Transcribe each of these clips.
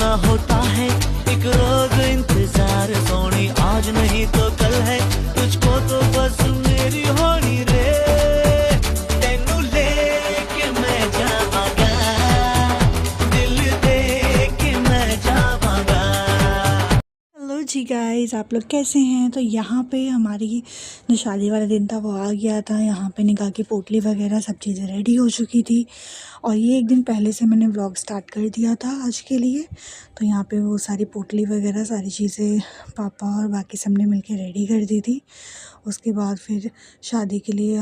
करना होता है एक रोज इंतजार सोनी, आज नहीं तो कल है, तुझको तो बस मेरी होनी रे, तेनू लेके मैं जावांगा, दिल दे के मैं जावांगा। हेलो जी गाइस, आप लोग कैसे हैं। तो यहाँ पे हमारी जो शादी वाला दिन था वो आ गया था। यहाँ पे निकाह की पोटली वगैरह सब चीज़ें रेडी हो चुकी थी और ये एक दिन पहले से मैंने व्लॉग स्टार्ट कर दिया था आज के लिए। तो यहाँ पे वो सारी पोटली वगैरह सारी चीज़ें पापा और बाकी सब ने मिलके रेडी कर दी थी। उसके बाद फिर शादी के लिए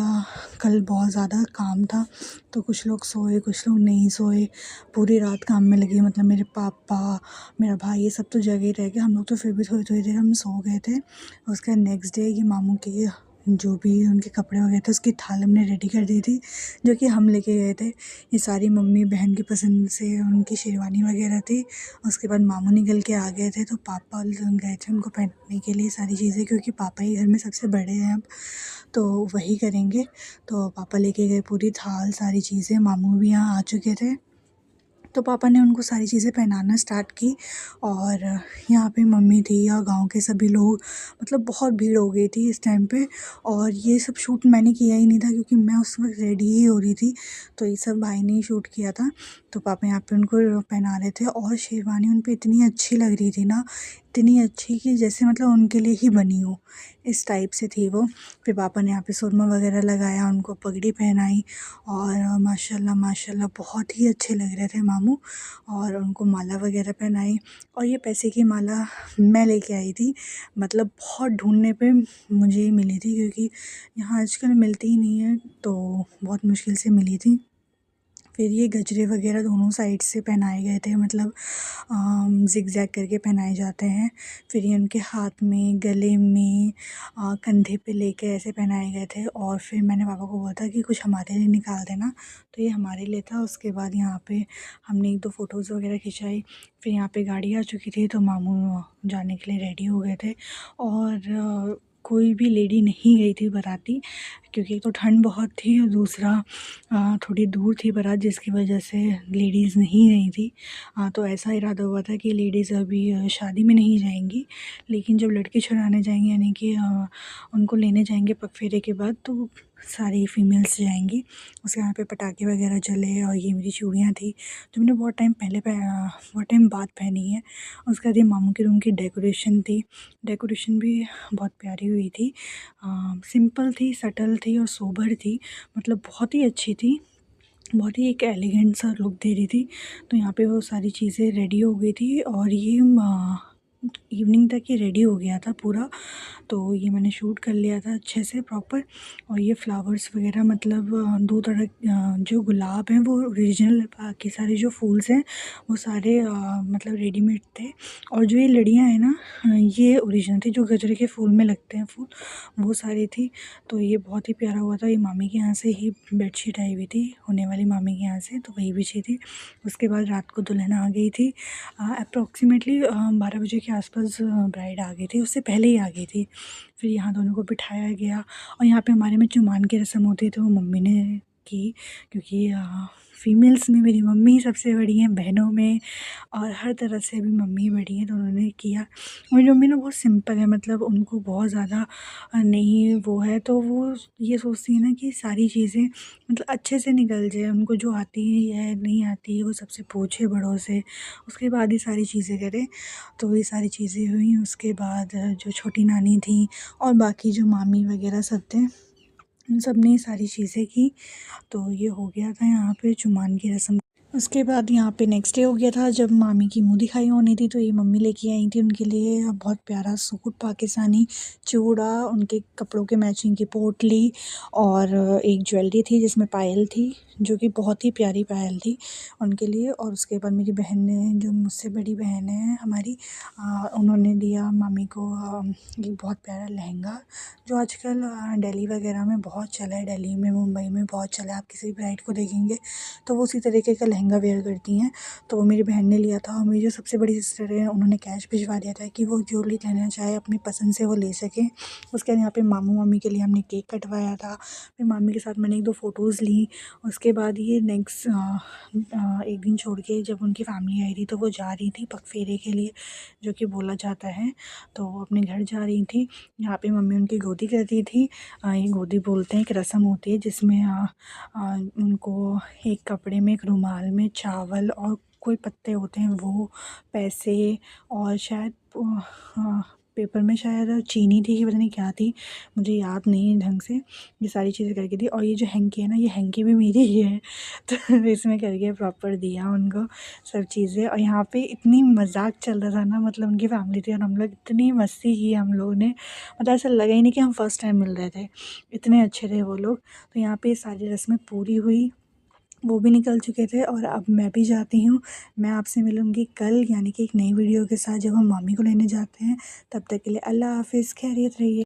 कल बहुत ज़्यादा काम था, तो कुछ लोग सोए कुछ लोग नहीं सोए, पूरी रात काम में लगे। मतलब मेरे पापा, मेरा भाई, ये सब तो जगह रह गए, हम लोग तो फिर भी थोड़ी थोड़ी देर हम सो गए थे। उसके नेक्स्ट डे ये मामू के जो भी उनके कपड़े वगैरह थे उसकी थाल हमने रेडी कर दी थी, जो कि हम लेके गए थे। ये सारी मम्मी बहन की पसंद से उनकी शेरवानी वगैरह थी। उसके बाद मामू निकल के आ गए थे, तो पापा गए थे उनको पहनने के लिए सारी चीज़ें, क्योंकि पापा ही घर में सबसे बड़े हैं अब, तो वही करेंगे। तो पापा लेके गए पूरी थाल सारी चीज़ें। मामू भी यहाँ आ चुके थे, तो पापा ने उनको सारी चीज़ें पहनाना स्टार्ट की। और यहाँ पे मम्मी थी और गांव के सभी लोग, मतलब बहुत भीड़ हो गई थी इस टाइम पे। और ये सब शूट मैंने किया ही नहीं था, क्योंकि मैं उस वक्त रेडी ही हो रही थी, तो ये सब भाई ने ही शूट किया था। तो पापा यहाँ पे उनको पहना रहे थे और शेरवानी उन पर इतनी अच्छी लग रही थी ना, इतनी अच्छी कि जैसे मतलब उनके लिए ही बनी हो, इस टाइप से थी वो। फिर पापा ने यहाँ पे सुरमा वगैरह लगाया, उनको पगड़ी पहनाई और माशाल्लाह माशाल्लाह बहुत ही अच्छे लग रहे थे मामू। और उनको माला वगैरह पहनाई, और ये पैसे की माला मैं लेके आई थी। मतलब बहुत ढूंढने पे मुझे ही मिली थी, क्योंकि यहाँ आजकल मिलती ही नहीं है, तो बहुत मुश्किल से मिली थी। फिर ये गजरे वगैरह दोनों साइड से पहनाए गए थे, मतलब ज़िग-ज़ैग करके पहनाए जाते हैं। फिर ये उनके हाथ में, गले में, कंधे पे लेके ऐसे पहनाए गए थे। और फिर मैंने पापा को बोला था कि कुछ हमारे लिए निकाल देना, तो ये हमारे लिए था। उसके बाद यहाँ पे हमने 1-2 फ़ोटोज़ वगैरह खिंचाई। फिर यहाँ पे गाड़ी आ चुकी थी, तो मामू जाने के लिए रेडी हो गए थे। और कोई भी लेडी नहीं गई थी बाराती, क्योंकि एक तो ठंड बहुत थी और दूसरा थोड़ी दूर थी बारात, जिसकी वजह से लेडीज़ नहीं गई थी। तो ऐसा इरादा हुआ था कि लेडीज़ अभी शादी में नहीं जाएंगी, लेकिन जब लड़की छुड़ाने जाएंगी, यानी कि उनको लेने जाएंगे पगफेरे के बाद, तो सारी फीमेल्स जाएंगी। उसके यहाँ पे पटाखे वगैरह जले और ये मेरी चूड़ियाँ थी, जो मैंने बहुत टाइम बाद पहनी है। उसके बाद ये मामू के रूम की डेकोरेशन थी। डेकोरेशन भी बहुत प्यारी हुई थी, सिंपल थी, सटल थी और सोबर थी, मतलब बहुत ही अच्छी थी, बहुत ही एक एलिगेंट सा लुक दे रही थी। तो यहाँ पे वो सारी चीज़ें रेडी हो गई थी और ये इवनिंग तक ही रेडी हो गया था पूरा। तो ये मैंने शूट कर लिया था अच्छे से प्रॉपर। और ये फ्लावर्स वगैरह, मतलब 2 तरह जो गुलाब हैं वो ओरिजिनल, बाकी सारे जो फूल्स हैं वो सारे मतलब रेडीमेड थे। और जो ये लड़ियाँ हैं ना, ये ओरिजिनल थी, जो गजरे के फूल में लगते हैं फूल, वो सारी थी। तो ये बहुत ही प्यारा हुआ था। ये मामी के यहाँ से ही बेडशीट आई हुई थी, होने वाली मामी के यहाँ से, तो वही बिछी थी। उसके बाद रात को दुल्हन आ गई थी, अप्रॉक्सीमेटली 12 बजे के आसपास ब्राइड आ गई थी, उससे पहले ही आ गई थी। फिर यहाँ दोनों को बिठाया गया और यहाँ पे हमारे में चुमान की रस्म होती है, तो वो मम्मी ने की, क्योंकि फीमेल्स में मेरी मम्मी सबसे बड़ी हैं, बहनों में और हर तरह से अभी मम्मी बड़ी हैं, तो उन्होंने किया। मेरी मम्मी ना बहुत सिंपल है, मतलब उनको बहुत ज़्यादा नहीं वो है, तो वो ये सोचती है ना कि सारी चीज़ें मतलब अच्छे से निकल जाए, उनको जो आती है नहीं आती है वो सबसे पूछे बड़ों से, उसके बाद ही सारी चीज़ें करे। तो ये सारी चीज़ें हुई। उसके बाद जो छोटी नानी थी और बाकी जो मामी वगैरह सब थे, उन सब ने सारी चीज़ें की। तो ये हो गया था यहाँ पे चुमान की रस्म। उसके बाद यहाँ पे नेक्स्ट डे हो गया था, जब मामी की मुँह दिखाई होनी थी, तो ये मम्मी लेके आई थी उनके लिए बहुत प्यारा सूट पाकिस्तानी, चूड़ा, उनके कपड़ों के मैचिंग की पोटली और एक ज्वेलरी थी जिसमें पायल थी, जो कि बहुत ही प्यारी पायल थी उनके लिए। और उसके बाद मेरी बहन ने, जो मुझसे बड़ी बहन है हमारी, उन्होंने दिया मामी को एक बहुत प्यारा लहंगा, जो आजकल दिल्ली वगैरह में बहुत चला है, दिल्ली में, मुंबई में बहुत चला है। आप किसी भी ब्राइड को देखेंगे तो वो उसी तरीके का लहंगा वेयर करती हैं। तो वो मेरी बहन ने लिया था, और मेरी जो सबसे बड़ी सिस्टर है उन्होंने कैश भिजवा दिया था कि वो जो भी लेना चाहे अपनी पसंद से वो ले सकें। उसके बाद यहाँ पे मामू मामी के लिए हमने केक कटवाया था। फिर मामी के साथ मैंने 1-2 फ़ोटोज़ ली। उसके उसके बाद ये नेक्स्ट एक दिन छोड़ के जब उनकी फैमिली आई थी तो वो जा रही थी पगफेरे के लिए, जो कि बोला जाता है। तो वो अपने घर जा रही थी। यहाँ पे मम्मी उनकी गोदी कर रही थी। ये गोदी बोलते हैं, एक रस्म होती है जिसमें उनको एक कपड़े में, एक रुमाल में चावल और कोई पत्ते होते हैं, वो पैसे और शायद पेपर में शायद चीनी थी कि पता नहीं क्या थी, मुझे याद नहीं है ढंग से। ये सारी चीज़ें करके दी। और ये जो हैंकी है ना, ये हैंकी भी मेरी ही है। तो इसमें करके प्रॉपर दिया उनको सब चीज़ें। और यहाँ पे इतनी मजाक चल रहा था ना, मतलब उनकी फैमिली थी और हम लोग, इतनी मस्ती की हम लोगों ने, मतलब ऐसा लगा ही नहीं कि हम फर्स्ट टाइम मिल रहे थे, इतने अच्छे थे वो लोग। तो यहाँ पे सारी रस्में पूरी हुई, वो भी निकल चुके थे और अब मैं भी जाती हूँ। मैं आपसे मिलूँगी कल, यानी कि एक नई वीडियो के साथ, जब हम मामी को लेने जाते हैं। तब तक के लिए अल्लाह हाफ़िज़, खैरियत रहिए।